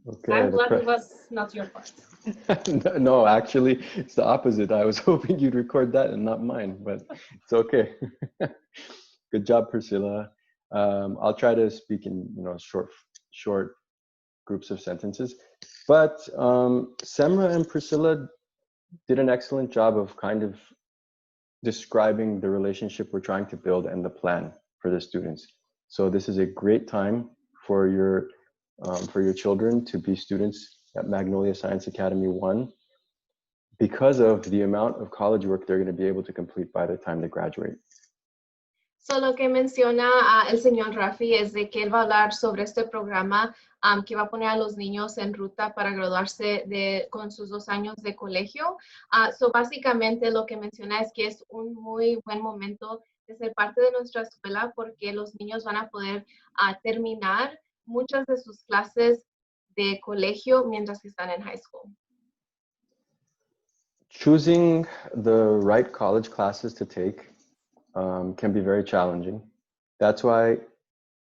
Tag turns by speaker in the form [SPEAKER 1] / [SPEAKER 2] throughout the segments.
[SPEAKER 1] Okay,
[SPEAKER 2] I'm glad it was not your part.
[SPEAKER 1] No, actually, it's the opposite. I was hoping you'd record that and not mine, but it's okay. Good job, Priscilla. I'll try to speak in short groups of sentences. But Semra and Priscilla did an excellent job of kind of describing the relationship we're trying to build and the plan for the students. So this is a great time for your children to be students at Magnolia Science Academy 1 because of the amount of college work they're going to be able to complete by the time they graduate.
[SPEAKER 2] So, lo que menciona el señor Rafi es de que él va a hablar sobre este programa que va a poner a los niños en ruta para graduarse con sus 2 años de colegio. So, básicamente lo que menciona es que es un muy buen momento de ser parte de nuestra escuela porque los niños van a poder terminar muchas de sus clases de colegio mientras que están en high school.
[SPEAKER 1] Choosing the right college classes to take can be very challenging. That's why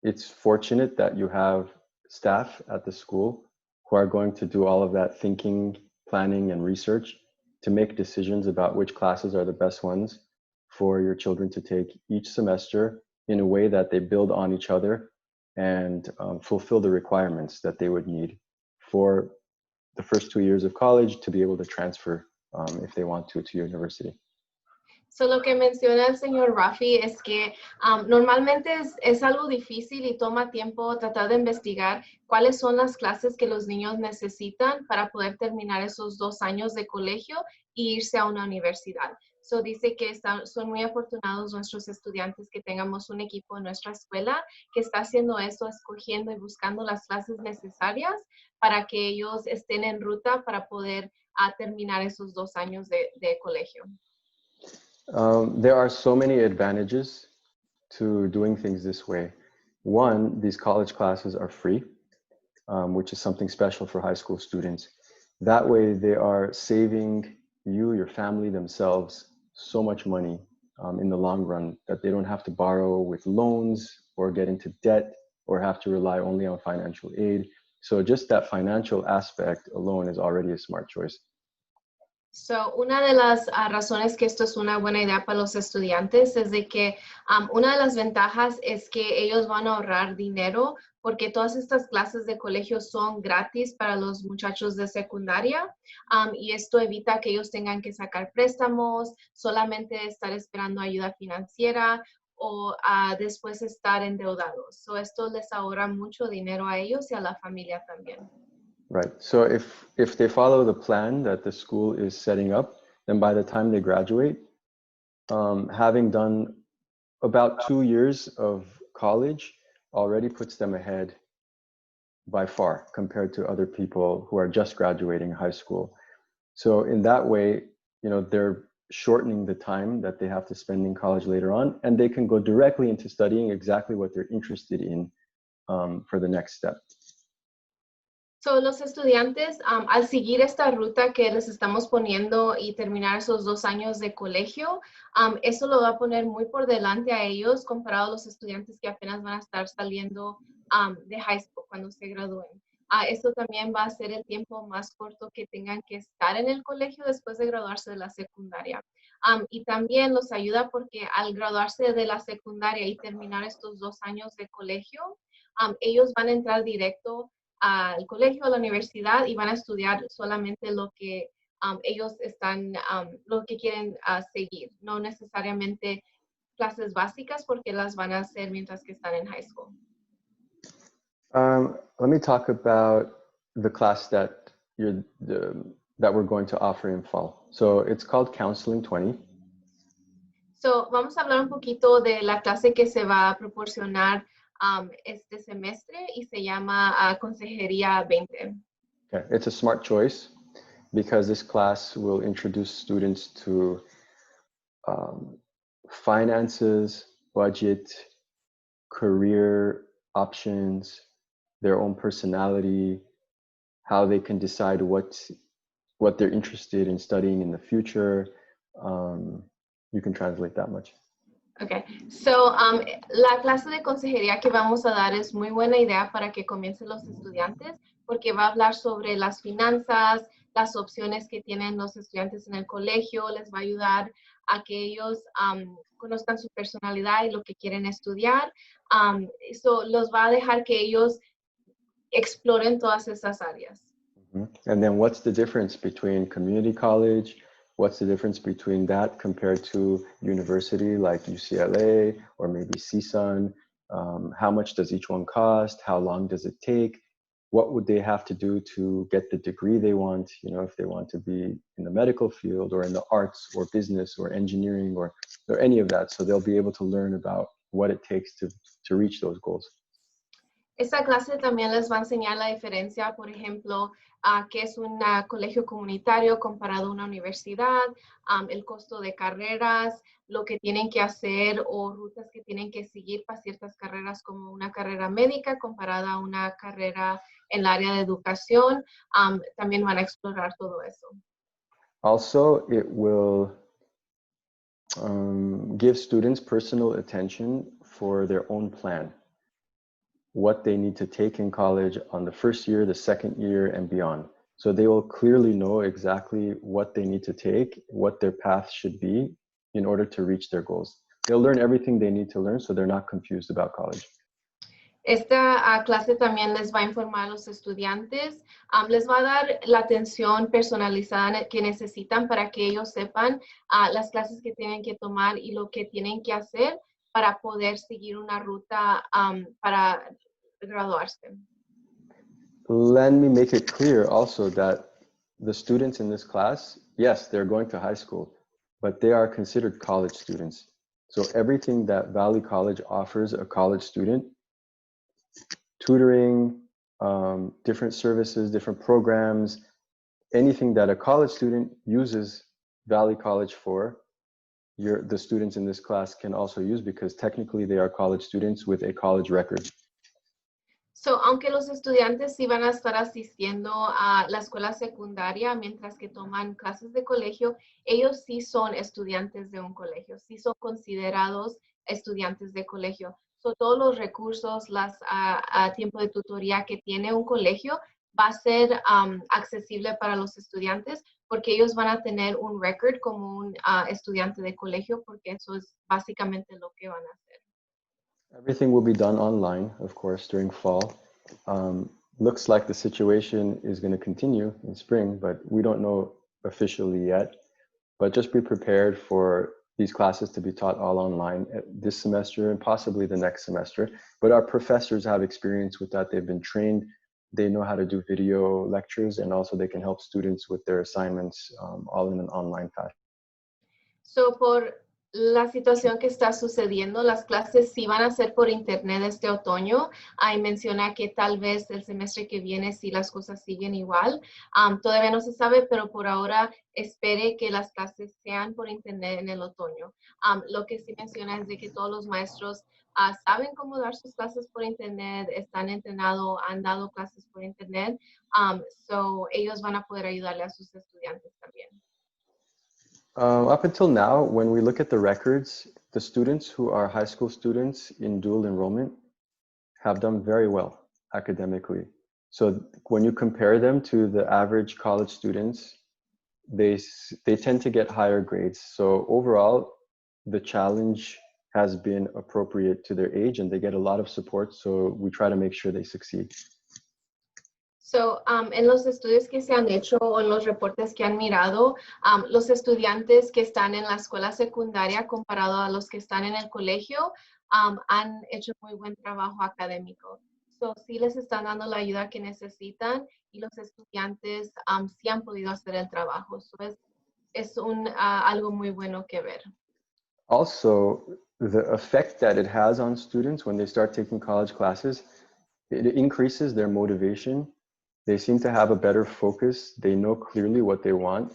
[SPEAKER 1] it's fortunate that you have staff at the school who are going to do all of that thinking, planning, and research to make decisions about which classes are the best ones for your children to take each semester in a way that they build on each other and fulfill the requirements that they would need for the first 2 years of college to be able to transfer if they want to university.
[SPEAKER 2] So, lo que menciona el señor Rafi es que normalmente es algo difícil y toma tiempo tratar de investigar cuáles son las clases que los niños necesitan para poder terminar esos 2 años de colegio e irse a una universidad. So, dice que son muy afortunados nuestros estudiantes que tengamos un equipo en nuestra escuela que está haciendo eso, escogiendo y buscando las clases necesarias para que ellos estén en ruta para poder terminar esos 2 años de colegio.
[SPEAKER 1] There are so many advantages to doing things this way. One, these college classes are free, which is something special for high school students. That way they are saving you, your family, themselves so much money in the long run that they don't have to borrow with loans or get into debt or have to rely only on financial aid. So just that financial aspect alone is already a smart choice.
[SPEAKER 2] So, una de las razones que esto es una buena idea para los estudiantes es de que una de las ventajas es que ellos van a ahorrar dinero porque todas estas clases de colegio son gratis para los muchachos de secundaria y esto evita que ellos tengan que sacar préstamos, solamente estar esperando ayuda financiera o después estar endeudados. So, esto les ahorra mucho dinero a ellos y a la familia también.
[SPEAKER 1] Right. So if they follow the plan that the school is setting up, then by the time they graduate, having done about 2 years of college already puts them ahead by far compared to other people who are just graduating high school. So in that way, they're shortening the time that they have to spend in college later on, and they can go directly into studying exactly what they're interested in for the next step.
[SPEAKER 2] So, los estudiantes, al seguir esta ruta que les estamos poniendo y terminar esos 2 años de colegio, eso lo va a poner muy por delante a ellos comparado a los estudiantes que apenas van a estar saliendo de high school cuando se gradúen. Esto también va a ser el tiempo más corto que tengan que estar en el colegio después de graduarse de la secundaria. Y también los ayuda porque al graduarse de la secundaria y terminar estos 2 años de colegio, ellos van a entrar directo al colegio, a la universidad y van a estudiar solamente lo que ellos lo que quieren seguir, no necesariamente clases básicas porque las van a hacer mientras que están en high school.
[SPEAKER 1] Let me talk about the class that we're going to offer in fall. So it's called Counseling 20.
[SPEAKER 2] So vamos a hablar un poquito de la clase que se va a proporcionar este semestre y se llama Consejería 20.
[SPEAKER 1] Okay. It's a smart choice because this class will introduce students to finances, budget, career options, their own personality, how they can decide what they're interested in studying in the future. You can translate that much.
[SPEAKER 2] Okay, so la clase de consejería que vamos a dar es muy buena idea para que comiencen los estudiantes porque va a hablar sobre las finanzas, las opciones que tienen los estudiantes en el colegio, les va a ayudar a que ellos conozcan su personalidad y lo que quieren estudiar. Eso los va a dejar que ellos exploren todas esas áreas.
[SPEAKER 1] And then what's the difference between community college? What's the difference between that compared to university like UCLA or maybe CSUN? How much does each one cost? How long does it take? What would they have to do to get the degree they want? You know, if they want to be in the medical field or in the arts or business or engineering or any of that. So they'll be able to learn about what it takes to reach those goals.
[SPEAKER 2] Esta clase también les va a enseñar la diferencia, por ejemplo, qué es un colegio comunitario comparado a una universidad, el costo de carreras, lo que tienen que hacer o rutas que tienen que seguir para ciertas carreras como una carrera médica comparada a una carrera en el área de educación. También van a explorar todo eso.
[SPEAKER 1] Also, it will give students personal attention for their own plan. What they need to take in college on the first year, the second year, and beyond. So they will clearly know exactly what they need to take, what their path should be in order to reach their goals. They'll learn everything they need to learn so they're not confused about college.
[SPEAKER 2] Esta clase también les va a informar a los estudiantes, les va a dar la atención personalizada que necesitan para que ellos sepan las clases que tienen que tomar y lo que tienen que hacer para poder seguir una ruta para graduarse.
[SPEAKER 1] Let me make it clear also that the students in this class, yes, they're going to high school, but they are considered college students. So everything that Valley College offers a college student, tutoring, different services, different programs, anything that a college student uses Valley College for, the students in this class can also use because technically they are college students with a college record.
[SPEAKER 2] So, aunque los estudiantes sí van a estar asistiendo a la escuela secundaria mientras que toman clases de colegio, ellos sí son estudiantes de un colegio, sí son considerados estudiantes de colegio. So, todos los recursos, tiempo de tutoría que tiene un colegio va a ser accesible para los estudiantes porque ellos van a tener un record como un estudiante de colegio porque eso es básicamente lo que van a hacer.
[SPEAKER 1] Everything will be done online, of course, during fall. Looks like the situation is going to continue in spring, but we don't know officially yet. But just be prepared for these classes to be taught all online this semester and possibly the next semester. But our professors have experience with that. They've been trained. They know how to do video lectures, and also they can help students with their assignments all in an online fashion.
[SPEAKER 2] So, por la situación que está sucediendo, las clases sí van a ser por internet este otoño. Ahí menciona que tal vez el semestre que viene sí las cosas siguen igual. Todavía no se sabe, pero por ahora espere que las clases sean por internet en el otoño. Lo que sí menciona es de que todos los maestros saben cómo dar sus clases por internet, están entrenados, han dado clases por internet. So ellos van a poder ayudarle a sus estudiantes también.
[SPEAKER 1] Up until now, when we look at the records, the students who are high school students in dual enrollment have done very well academically. So when you compare them to the average college students, they tend to get higher grades. So overall, the challenge has been appropriate to their age and they get a lot of support. So we try to make sure they succeed.
[SPEAKER 2] So, en los estudios que se han hecho o en los reportes que han mirado, los estudiantes que están en la escuela secundaria comparado a los que están en el colegio han hecho muy buen trabajo académico. So, sí les están dando la ayuda que necesitan y los estudiantes sí han podido hacer el trabajo. So, es algo muy bueno que ver.
[SPEAKER 1] Also, the effect that it has on students when they start taking college classes, it increases their motivation. They seem to have a better focus. They know clearly what they want,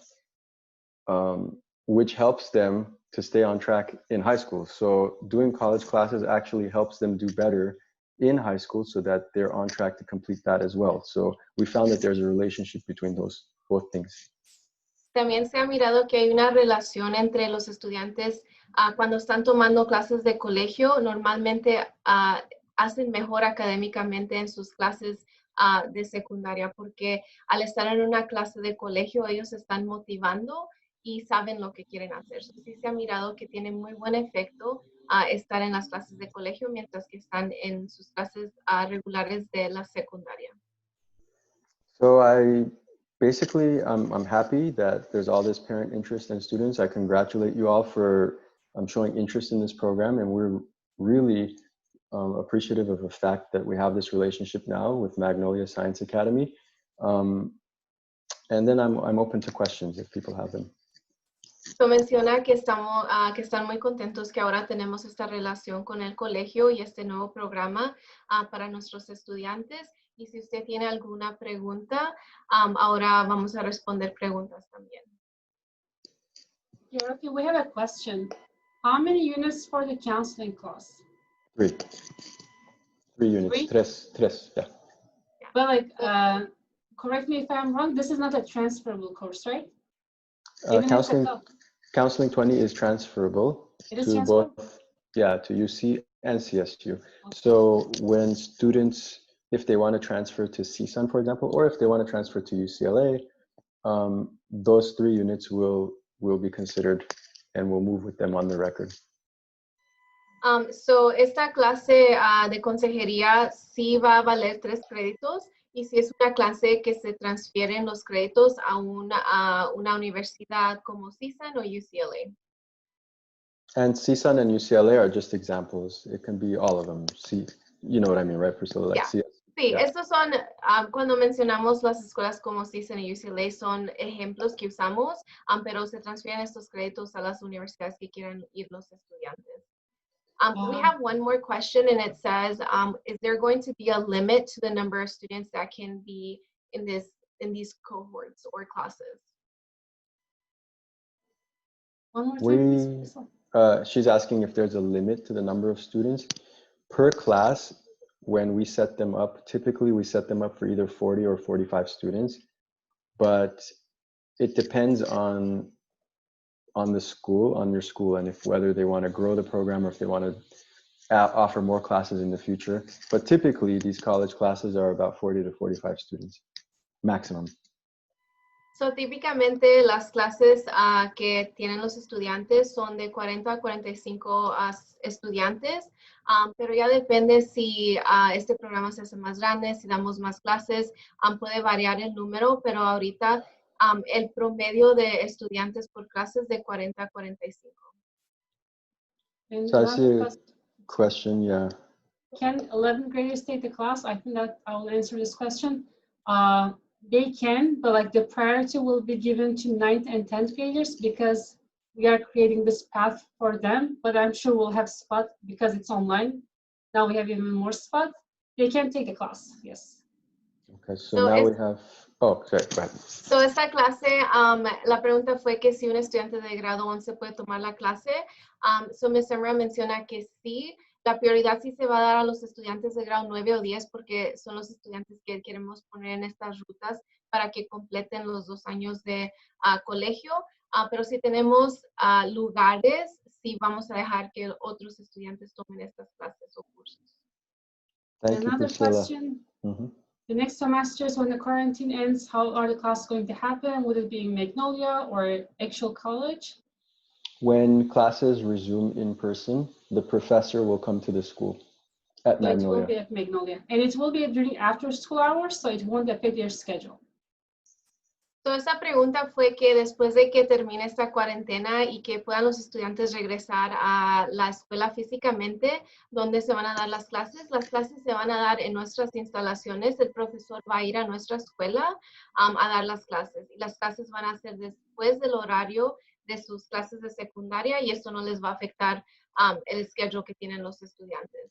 [SPEAKER 1] which helps them to stay on track in high school. So doing college classes actually helps them do better in high school so that they're on track to complete that as well. So we found that there's a relationship between those both things.
[SPEAKER 2] También se ha mirado que hay una relación entre los estudiantes cuando están tomando clases de colegio, normalmente hacen mejor académicamente en sus clases de secundaria, porque al estar en una clase de colegio ellos se están motivando y saben lo que quieren hacer. So, sí se ha mirado que tiene muy buen efecto estar en las clases de colegio mientras que están en sus clases regulares de la secundaria.
[SPEAKER 1] So basically, I'm happy that there's all this parent interest in students. I congratulate you all for showing interest in this program, and we're really appreciative of the fact that we have this relationship now with Magnolia Science Academy. And then I'm open to questions if people have them.
[SPEAKER 2] So menciona que que están muy contentos que ahora tenemos esta relación con el colegio y este nuevo programa para nuestros estudiantes. Y si usted tiene alguna pregunta, ahora vamos a responder preguntas también.
[SPEAKER 3] Yeah, okay, we have a question. How many units for the counseling class?
[SPEAKER 1] 3 units.
[SPEAKER 3] Three?
[SPEAKER 1] Tres, yeah.
[SPEAKER 3] But like, correct me if I'm wrong, this is not a transferable course, right?
[SPEAKER 1] Counseling 20 is transferable to both, yeah, to UC and CSU. Okay. So when students, if they want to transfer to CSUN, for example, or if they want to transfer to UCLA, those 3 units will be considered and we'll move with them on the record.
[SPEAKER 2] So esta clase de consejería sí va a valer 3 créditos. Y si es una clase que se transfieren los créditos a una universidad como CSUN o UCLA.
[SPEAKER 1] And CSUN and UCLA are just examples. It can be all of them. See, you know what I mean, right, Priscilla? Like,
[SPEAKER 2] yeah. Sí, yeah. Estos son, cuando mencionamos las escuelas como CSUN y UCLA, son ejemplos que usamos, pero se transfieren estos créditos a las universidades que quieran ir los estudiantes. We have one more question, and it says, is there going to be a limit to the number of students that can be in these cohorts or classes?
[SPEAKER 3] One more time, please.
[SPEAKER 1] She's asking if there's a limit to the number of students per class. When we set them up, typically we set them up for either 40 or 45 students, but it depends on the school, on your school, and if whether they want to grow the program or if they want to offer more classes in the future. But typically these college classes are about 40 to 45 students maximum.
[SPEAKER 2] So típicamente las clases que tienen los estudiantes son de 40 a 45 estudiantes, pero ya depende si este programa se hace más grande, si damos más clases, puede variar el número, pero ahorita el promedio de estudiantes por clase es de 40 a 45.
[SPEAKER 1] So I see a question, yeah.
[SPEAKER 3] Can 11th graders take the class? I think that I will answer this question. They can, but like the priority will be given to 9th and 10th graders because we are creating this path for them, but I'm sure we'll have spot because it's online. Now we have even more spot. They can take the class, yes.
[SPEAKER 1] Okay, so now we have, oh, sorry, go ahead.
[SPEAKER 2] So esta clase, la pregunta fue que si un estudiante de grado 11 puede tomar la clase. So Ms. Emra menciona que sí. La prioridad sí se va a dar a los estudiantes de grado 9 o 10 porque son los estudiantes que queremos poner en estas rutas para que completen los 2 años de colegio. Pero si tenemos lugares, sí vamos a dejar que otros estudiantes tomen estas clases o cursos.
[SPEAKER 1] Thank you,
[SPEAKER 3] Another
[SPEAKER 1] Priscilla.
[SPEAKER 3] question. The next semesters, when the quarantine ends, how are the classes going to happen? Would it be in Magnolia or actual college?
[SPEAKER 1] When classes resume in person, the professor will come to the school at Magnolia.
[SPEAKER 3] It will be at Magnolia. And it will be during after school hours, so it won't affect your schedule.
[SPEAKER 2] So esa pregunta fue que después de que termine esta cuarentena y que puedan los estudiantes regresar a la escuela físicamente, ¿dónde se van a dar las clases? Las clases se van a dar en nuestras instalaciones. El profesor va a ir a nuestra escuela a dar las clases. Y las clases van a ser después del horario de sus clases de secundaria y esto no les va a afectar el schedule que tienen los estudiantes.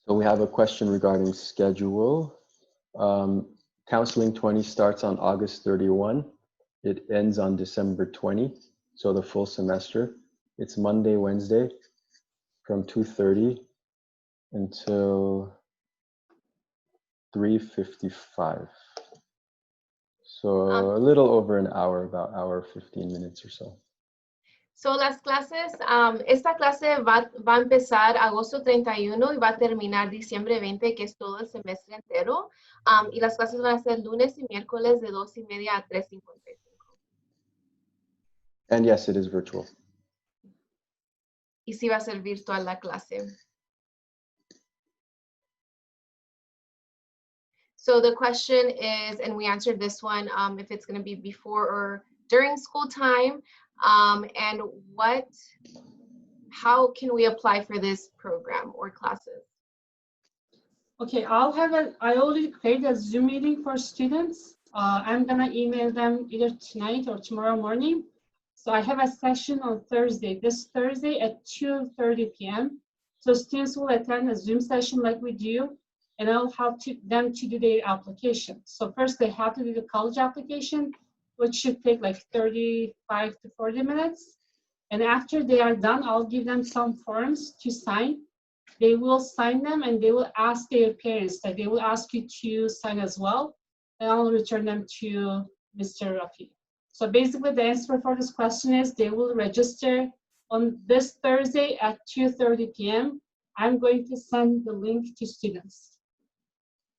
[SPEAKER 1] So we have a question regarding schedule. Counseling 20 starts on August 31. It ends on December 20, so the full semester. It's Monday, Wednesday from 2:30 until 3:55. So a little over an hour, about hour 15 minutes or so.
[SPEAKER 2] So las clases, esta clase va a empezar agosto 31 y va a terminar diciembre 20, que es todo el semestre entero. Y las clases van a ser lunes y miércoles de 2:30 a 3:55.
[SPEAKER 1] And yes, it is virtual.
[SPEAKER 2] Y sí va a ser virtual la clase. So the question is, and we answered this one, if it's going to be before or during school time, and how can we apply for this program or classes?
[SPEAKER 3] Okay, I already created a Zoom meeting for students. I'm gonna email them either tonight or tomorrow morning. So I have a session on Thursday, this Thursday at 2:30 p.m. So students will attend a Zoom session like we do, and I'll help them to do their application. So first they have to do the college application, which should take like 35 to 40 minutes. And after they are done, I'll give them some forms to sign. They will sign them and they will ask their parents that they will ask you to sign as well. And I'll return them to Mr. Rafi. So basically the answer for this question is they will register on this Thursday at 2:30 p.m. I'm going to send the link to students.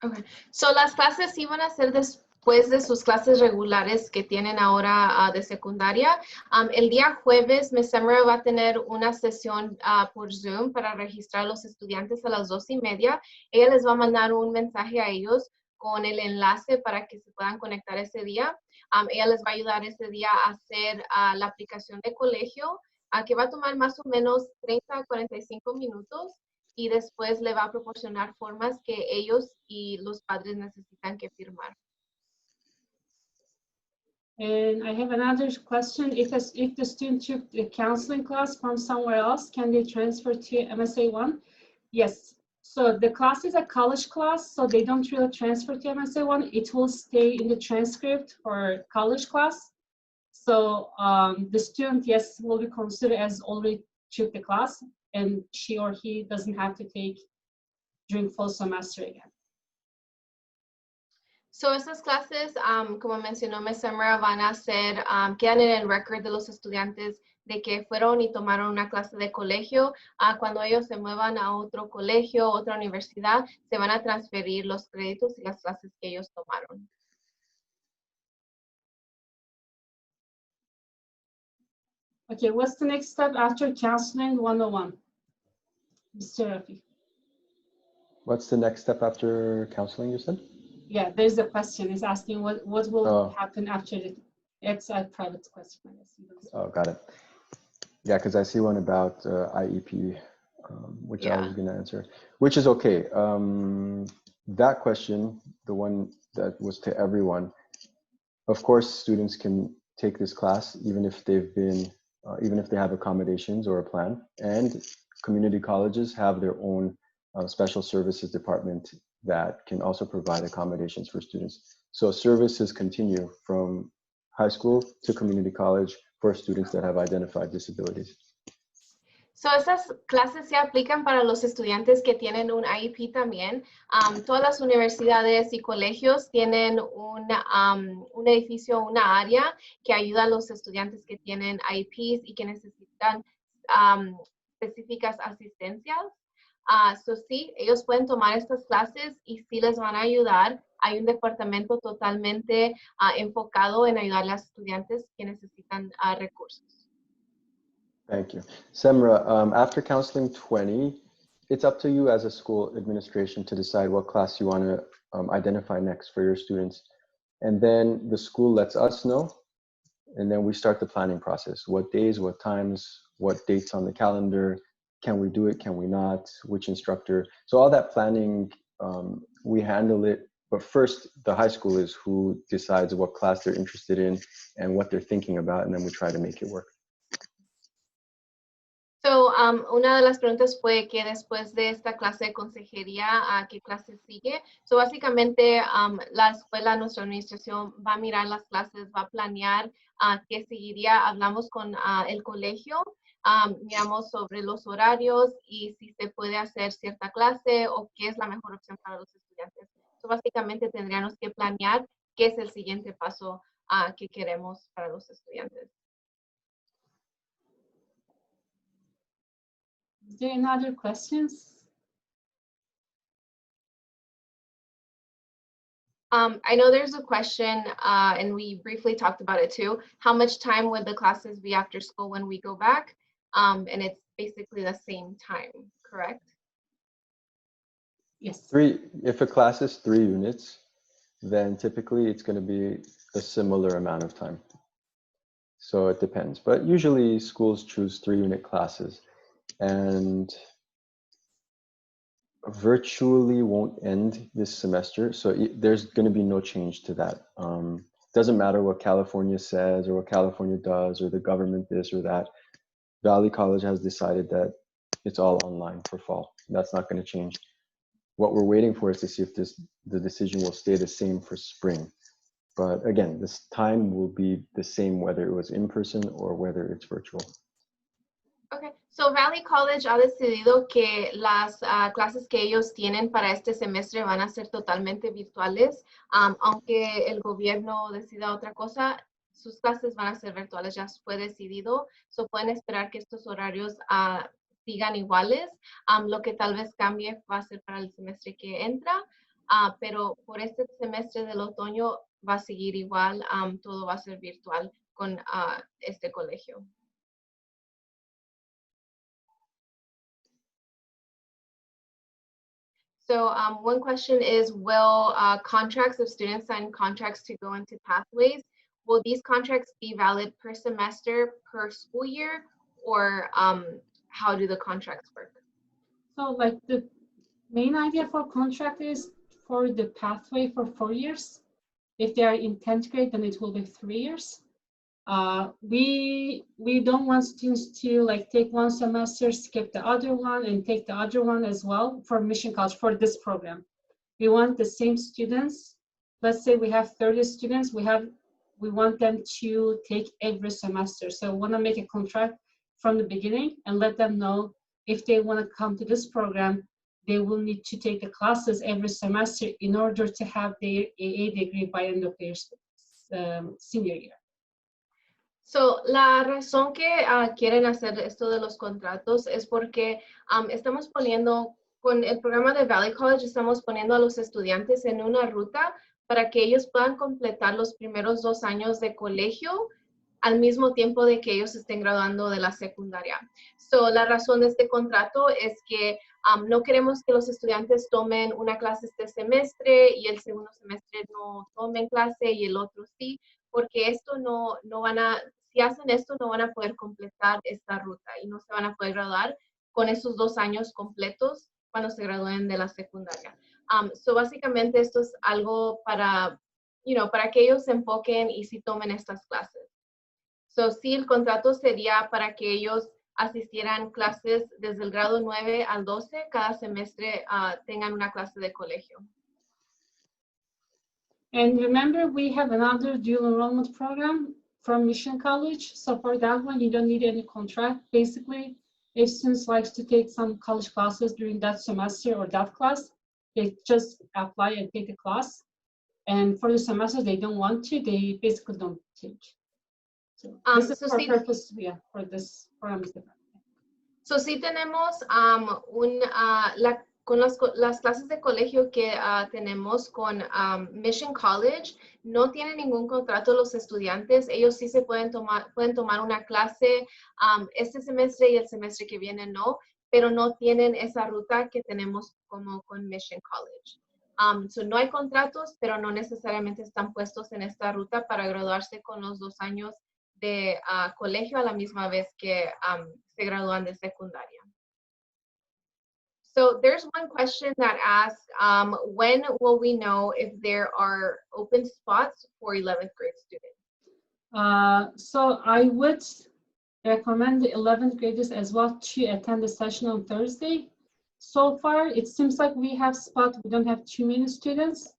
[SPEAKER 2] Okay, so las clases sí van a ser después de sus clases regulares que tienen ahora de secundaria. El día jueves, Ms. Semra va a tener una sesión por Zoom para registrar a los estudiantes a las 2:30. Ella les va a mandar un mensaje a ellos con el enlace para que se puedan conectar ese día. Ella les va a ayudar ese día a hacer la aplicación de colegio, que va a tomar más o menos 30 a 45 minutos. Y después le va a proporcionar formas que ellos y los padres necesitan que firmar.
[SPEAKER 3] And I have another question. If the student took the counseling class from somewhere else, can they transfer to MSA 1? Yes. So the class is a college class, so they don't really transfer to MSA 1. It will stay in the transcript for college class. So the student, yes, will be considered as already took the class, and she or he doesn't have to take during fall semester again.
[SPEAKER 2] So estas clases, como mencionó Ms. Semra, van a ser, quedan en el record de los estudiantes de que fueron y tomaron una clase de colegio. Cuando ellos se muevan a otro colegio, otra universidad, se van a transferir los créditos y las clases que ellos tomaron.
[SPEAKER 3] Okay, what's the next step after counseling 101? Mr. Rafi.
[SPEAKER 1] What's the next step after counseling, you said?
[SPEAKER 3] Yeah, there's a question. It's asking what will happen after it. It's a private question, I guess.
[SPEAKER 1] Oh, got it. Yeah, because I see one about IEP, which I was going to answer, which is okay. That question, the one that was to everyone, of course, students can take this class even if they've been, even if they have accommodations or a plan. And community colleges have their own special services department that can also provide accommodations for students. So services continue from high school to community college for students that have identified disabilities.
[SPEAKER 2] So estas clases se aplican para los estudiantes que tienen un IEP también. Todas las universidades y colegios tienen un edificio, una área que ayuda a los estudiantes que tienen IEPs y que necesitan específicas asistencias. So sí, ellos pueden tomar estas clases y sí les van a ayudar. Hay un departamento totalmente enfocado en ayudar a los estudiantes que necesitan recursos.
[SPEAKER 1] Thank you. Semra, after counseling 20, it's up to you as a school administration to decide what class you want to identify next for your students. And then the school lets us know, and then we start the planning process. What days, what times, what dates on the calendar, can we do it, can we not, which instructor. So all that planning, we handle it. But first, the high school is who decides what class they're interested in and what they're thinking about, and then we try to make it work.
[SPEAKER 2] So, una de las preguntas fue que después de esta clase de consejería, ¿qué clase sigue? So, básicamente, la escuela, nuestra administración va a mirar las clases, va a planear qué seguiría. Hablamos con el colegio, miramos sobre los horarios y si se puede hacer cierta clase o qué es la mejor opción para los estudiantes. So, básicamente, tendríamos que planear qué es el siguiente paso que queremos para los estudiantes.
[SPEAKER 3] Is there any other questions?
[SPEAKER 2] I know there's a question, and we briefly talked about it too. How much time would the classes be after school when we go back? And it's basically the same time, correct?
[SPEAKER 3] Yes.
[SPEAKER 1] If a class is 3 units, then typically it's going to be a similar amount of time. So it depends, but usually schools choose 3-unit classes, and virtually won't end this semester. So there's going to be no change to that. Doesn't matter what California says or what California does or the government this or that. Valley College has decided that it's all online for fall. That's not going to change. What we're waiting for is to see if the decision will stay the same for spring. But again, this time will be the same whether it was in person or whether it's virtual.
[SPEAKER 2] Okay, so Valley College ha decidido que las clases que ellos tienen para este semestre van a ser totalmente virtuales, aunque el gobierno decida otra cosa, sus clases van a ser virtuales, ya fue decidido, so pueden esperar que estos horarios sigan iguales. Lo que tal vez cambie va a ser para el semestre que entra, pero por este semestre del otoño va a seguir igual, todo va a ser virtual con este colegio. So one question is, will contracts of students sign contracts to go into pathways? Will these contracts be valid per semester, per school year, or how do the contracts work?
[SPEAKER 3] So like the main idea for contract is for the pathway for 4 years. If they are in 10th grade, then it will be 3 years. We don't want students to like take one semester, skip the other one, and take the other one as well for Mission College for this program. We want the same students. Let's say we have 30 students. We want them to take every semester. So we want to make a contract from the beginning and let them know if they want to come to this program, they will need to take the classes every semester in order to have their AA degree by end of their senior year.
[SPEAKER 2] So, la razón que quieren hacer esto de los contratos es porque estamos poniendo, con el programa de Valley College, estamos poniendo a los estudiantes en una ruta para que ellos puedan completar los primeros 2 años de colegio al mismo tiempo de que ellos estén graduando de la secundaria. So, la razón de este contrato es que no queremos que los estudiantes tomen una clase este semestre y el segundo semestre no tomen clase y el otro sí, porque esto no van a, si hacen esto no van a poder completar esta ruta y no se van a poder graduar con esos 2 años completos cuando se gradúen de la secundaria. So básicamente esto es algo para, para que ellos se enfoquen y si tomen estas clases. So sí, el contrato sería para que ellos asistieran clases desde el grado 9 al 12, cada semestre tengan una clase de colegio.
[SPEAKER 3] And remember, we have another dual enrollment program from Mission College. So for that one, you don't need any contract. Basically, if students like to take some college classes during that semester or that class, they just apply and take the class. And for the semester they don't want to, they basically don't take. So this is for purpose, for this program.
[SPEAKER 2] So sí tenemos con las clases de colegio que tenemos con Mission College, no tienen ningún contrato los estudiantes. Ellos sí se pueden tomar una clase este semestre y el semestre que viene no, pero no tienen esa ruta que tenemos como con Mission College. So no hay contratos, pero no necesariamente están puestos en esta ruta para graduarse con los 2 años de colegio a la misma vez que se gradúan de secundaria. So there's one question that asks, when will we know if there are open spots for 11th grade students?
[SPEAKER 3] So I would recommend the 11th graders as well to attend the session on Thursday. So far, it seems like we have spots. We don't have too many students.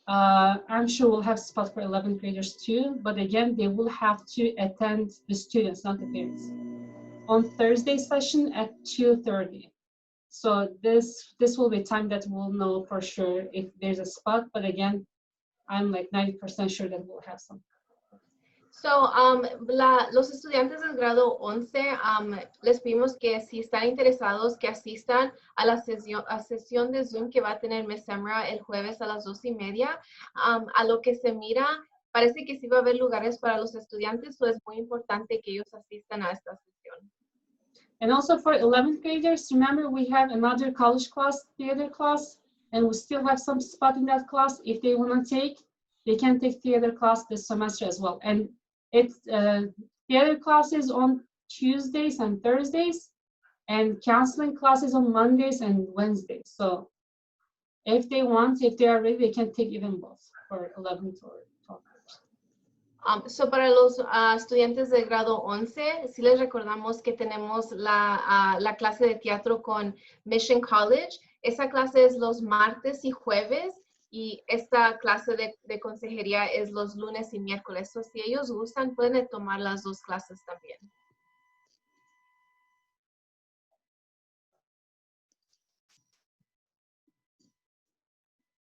[SPEAKER 3] I'm sure we'll have spots for 11th graders too, but again, they will have to attend the students, not the parents. On Thursday session at 2:30. So this will be time that we'll know for sure if there's a spot, but again, I'm like 90% sure that we'll have some.
[SPEAKER 2] So, los estudiantes del grado 11, les pedimos que si están interesados, que asistan a la sesión de Zoom que va a tener Miss Semra el jueves a las 2:30. A lo que se mira, parece que sí va a haber lugares para los estudiantes, so es muy importante que ellos asistan a esta sesión.
[SPEAKER 3] And also for 11th graders, remember we have another college class, theater class, and we still have some spot in that class. If they want to take, they can take theater class this semester as well. And it's theater classes on Tuesdays and Thursdays, and counseling classes on Mondays and Wednesdays. So if they want, if they are ready, they can take even both for 11th or 12th.
[SPEAKER 2] So para los estudiantes del grado 11, sí les recordamos que tenemos la clase de teatro con Mission College. Esa clase es los martes y jueves. Y esta clase de consejería es los lunes y miércoles. So, si ellos gustan, pueden tomar las dos clases también.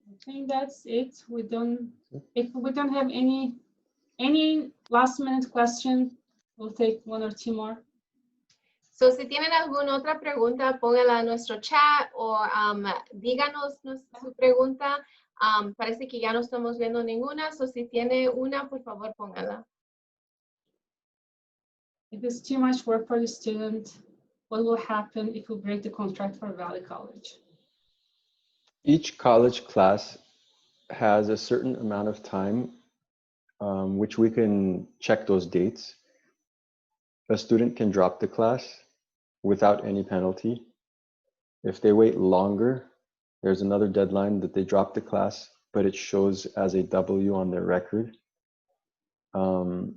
[SPEAKER 3] I think that's it. If we don't have any last minute question, we'll take one or two more.
[SPEAKER 2] So, si tienen alguna otra pregunta, póngala en nuestro chat o díganos su pregunta. Parece que ya no estamos viendo ninguna, so si tiene una, por favor, póngala.
[SPEAKER 3] If it's too much work for the student, what will happen if we break the contract for Valley College?
[SPEAKER 1] Each college class has a certain amount of time, which we can check those dates. A student can drop the class without any penalty. If they wait longer, there's another deadline that they drop the class, but it shows as a W on their record. And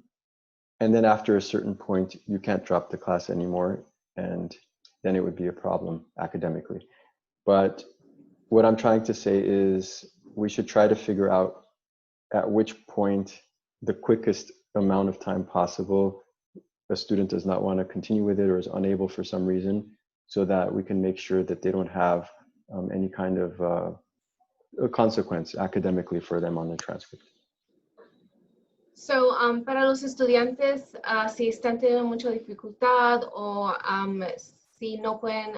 [SPEAKER 1] then after a certain point, you can't drop the class anymore, and then it would be a problem academically. But what I'm trying to say is we should try to figure out at which point the quickest amount of time possible a student does not want to continue with it or is unable for some reason, so that we can make sure that they don't have any kind of a consequence academically for them on the transcript.
[SPEAKER 2] So, para los estudiantes, si están teniendo mucha dificultad o si no pueden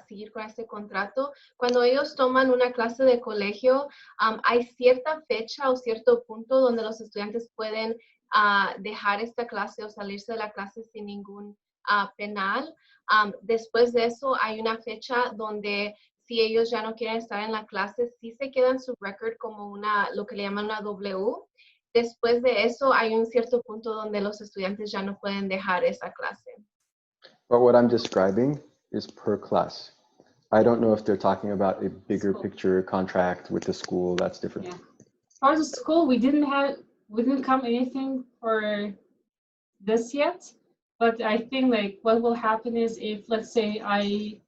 [SPEAKER 2] seguir con este contrato, cuando ellos toman una clase de colegio, hay cierta fecha o cierto punto donde los estudiantes pueden dejar esta clase o salirse de la clase sin ningún penal. Después de eso, hay una fecha donde si ellos ya no quieren estar en la clase, sí se queda en su record como lo que le llaman una W. Después de eso, hay un cierto punto donde los estudiantes ya no pueden dejar esa clase.
[SPEAKER 1] But what I'm describing is per class. I don't know if they're talking about a bigger picture contract with the school. That's different.
[SPEAKER 3] Yeah. For the school, we didn't come anything for this yet. But I think like what will happen is if, let's say, I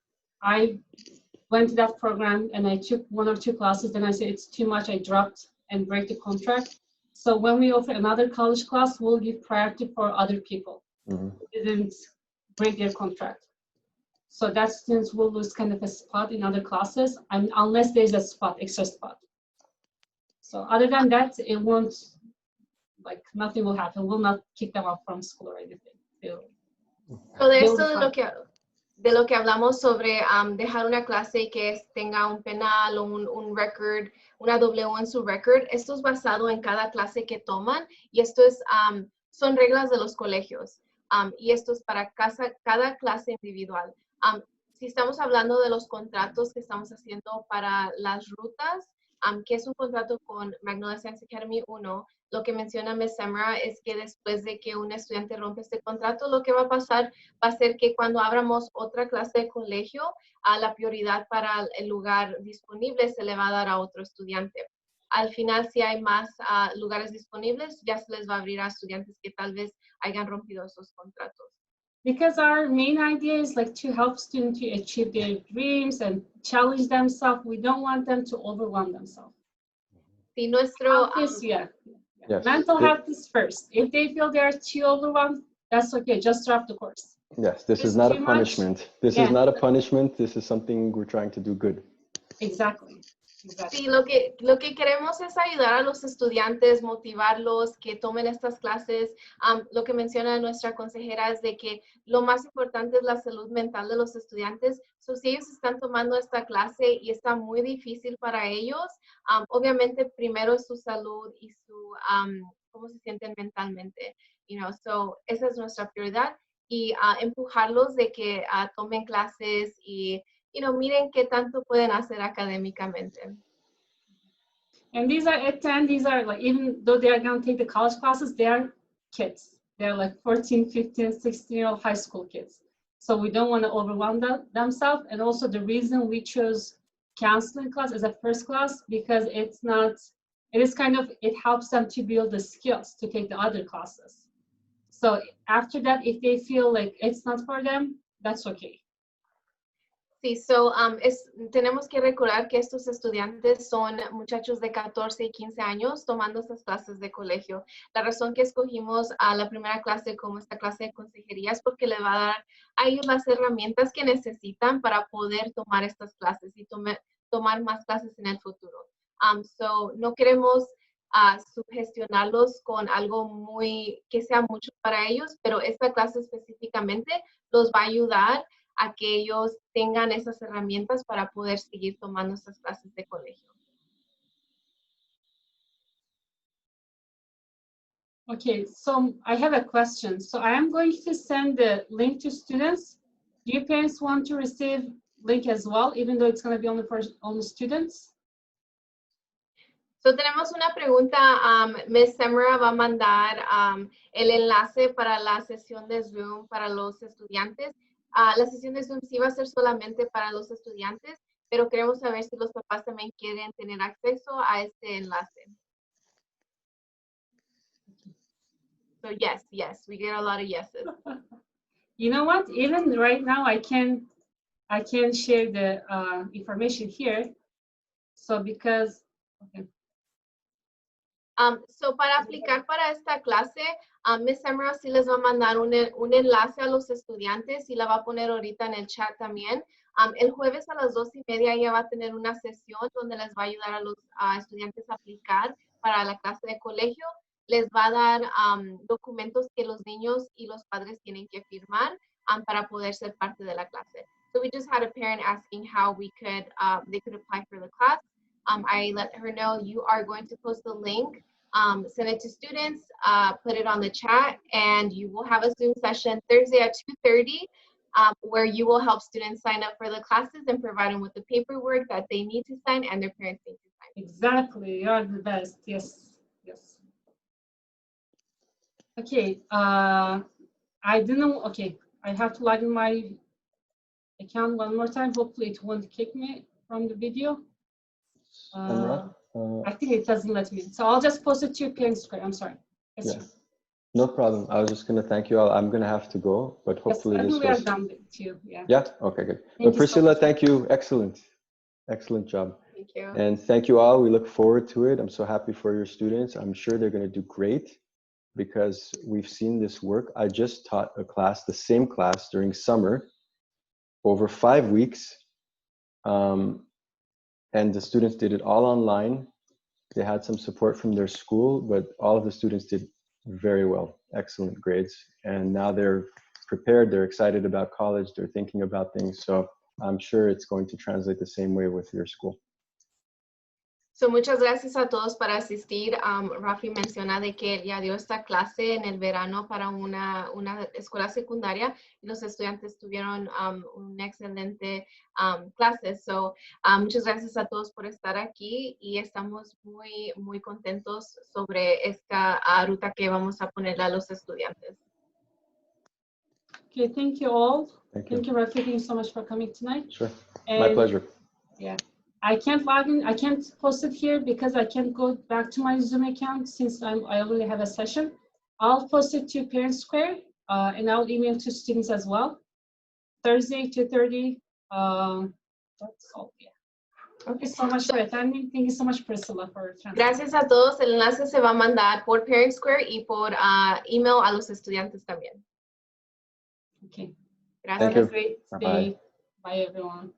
[SPEAKER 3] went to that program and I took one or two classes, then I say it's too much, I dropped and break the contract. So when we offer another college class, we'll give priority for other people who didn't break their contract. So that students will lose kind of a spot in other classes, and unless there's a spot, extra spot. So other than that, it won't, like nothing will happen. We'll not kick them out from school or anything.
[SPEAKER 2] So de esto de lo que hablamos sobre dejar una clase que tenga un penal o un record, una W en su record, esto es basado en cada clase que toman y esto es, son reglas de los colegios y esto es para cada clase individual. Si estamos hablando de los contratos que estamos haciendo para las rutas, que es un contrato con Magnolia Science Academy 1, lo que menciona Ms. Semra es que después de que un estudiante rompe este contrato, lo que va a pasar va a ser que cuando abramos otra clase de colegio, la prioridad para el lugar disponible se le va a dar a otro estudiante. Al final, si hay más lugares disponibles, ya se les va a abrir a estudiantes que tal vez hayan rompido esos contratos.
[SPEAKER 3] Because our main idea is like to help students to achieve their dreams and challenge themselves. We don't want them to overwhelm themselves.
[SPEAKER 2] Si nuestro,
[SPEAKER 1] Yes.
[SPEAKER 3] Mental health is first. If they feel they are too overwhelmed, that's okay. Just drop the course.
[SPEAKER 1] Yes, this is not a punishment. This is not a punishment. This is something we're trying to do good.
[SPEAKER 3] Exactly. Exactly.
[SPEAKER 2] Sí, lo que queremos es ayudar a los estudiantes, motivarlos, que tomen estas clases. Lo que menciona nuestra consejera es de que lo más importante es la salud mental de los estudiantes. So, si ellos están tomando esta clase y está muy difícil para ellos, obviamente primero es su salud y su cómo se sienten mentalmente. So, esa es nuestra prioridad y empujarlos de que tomen clases y miren qué tanto pueden hacer académicamente.
[SPEAKER 3] And these are at 10, these are like, even though they are going to take the college classes, they are kids. They're like 14, 15, 16-year-old high school kids. So we don't want to overwhelm themselves. And also the reason we chose counseling class as a first class, because it helps them to build the skills to take the other classes. So after that, if they feel like it's not for them, that's okay.
[SPEAKER 2] Sí, tenemos que recordar que estos estudiantes son muchachos de 14 y 15 años tomando estas clases de colegio. La razón que escogimos a la primera clase como esta clase de consejería es porque le va a dar a ellos las herramientas que necesitan para poder tomar estas clases y tomar más clases en el futuro. No queremos sugestionarlos con algo que sea mucho para ellos, pero esta clase específicamente los va a ayudar a que ellos tengan esas herramientas para poder seguir tomando estas clases de colegio.
[SPEAKER 3] Okay, so I have a question. So I am going to send the link to students. Do your parents want to receive link as well, even though it's going to be only for only students?
[SPEAKER 2] So tenemos una pregunta. Ms. Semra va a mandar el enlace para la sesión de Zoom para los estudiantes. La sesión de Zoom sí va a ser solamente para los estudiantes, pero queremos saber si los papás también quieren tener acceso a este enlace. So yes, we get a lot of yeses.
[SPEAKER 3] You know what? Even right now, I can share the information here. So because, okay.
[SPEAKER 2] So para aplicar para esta clase, Ms. Semra sí les va a mandar un enlace a los estudiantes y la va a poner ahorita en el chat también. El jueves a las 2:30 ella va a tener una sesión donde les va a ayudar a los estudiantes a aplicar para la clase de colegio. Les va a dar documentos que los niños y los padres tienen que firmar para poder ser parte de la clase. So we just had a parent asking how they could apply for the class. I let her know you are going to post the link, send it to students, put it on the chat, and you will have a Zoom session Thursday at 2:30 where you will help students sign up for the classes and provide them with the paperwork that they need to sign and their parents need to sign.
[SPEAKER 3] Exactly, you're the best. Yes. Okay, I didn't, okay, I have to log in my account one more time. Hopefully it won't kick me from the video. I think it doesn't let me. So I'll just post it to your parents' square. I'm sorry. Yes,
[SPEAKER 1] yeah. No problem. I was just going to thank you all. I'm going to have to go, but hopefully
[SPEAKER 3] yes,
[SPEAKER 1] this
[SPEAKER 3] we are
[SPEAKER 1] was...
[SPEAKER 3] done with you. Yeah.
[SPEAKER 1] Yeah? Okay, good.
[SPEAKER 3] Thank
[SPEAKER 1] But
[SPEAKER 3] you so
[SPEAKER 1] Priscilla,
[SPEAKER 3] much.
[SPEAKER 1] thank you. Excellent. Excellent job.
[SPEAKER 2] Thank you.
[SPEAKER 1] And thank you all. We look forward to it. I'm so happy for your students. I'm sure they're going to do great because we've seen this work. I just taught a class, the same class during summer, over 5 weeks. And the students did it all online. They had some support from their school, but all of the students did very well, excellent grades. And now they're prepared, they're excited about college, they're thinking about things. So I'm sure it's going to translate the same way with your school.
[SPEAKER 2] So muchas gracias a todos para asistir. Rafi menciona de que ya dio esta clase en el verano para una escuela secundaria y los estudiantes tuvieron una excelente clase. So, muchas gracias a todos por estar aquí y estamos muy, muy contentos sobre esta ruta que vamos a ponerle a los estudiantes.
[SPEAKER 3] Okay, thank you all.
[SPEAKER 1] Thank you.
[SPEAKER 3] Thank you, Rafi. Thank you so much for coming tonight.
[SPEAKER 1] Sure,
[SPEAKER 3] And
[SPEAKER 1] my pleasure.
[SPEAKER 3] yeah, I can't log in. I can't post it here because I can't go back to my Zoom account since I already have a session. I'll post it to Parent Square and I'll email to students as well. Thursday, 2:30. That's all. Yeah. Thank you so much for attending. Thank you so much, Priscilla, for translating.
[SPEAKER 2] Gracias a todos. El enlace se va a mandar por Parent Square y por email a los estudiantes también.
[SPEAKER 3] Okay.
[SPEAKER 2] Gracias.
[SPEAKER 3] Have a great
[SPEAKER 1] Bye-bye.
[SPEAKER 3] day. Bye, everyone.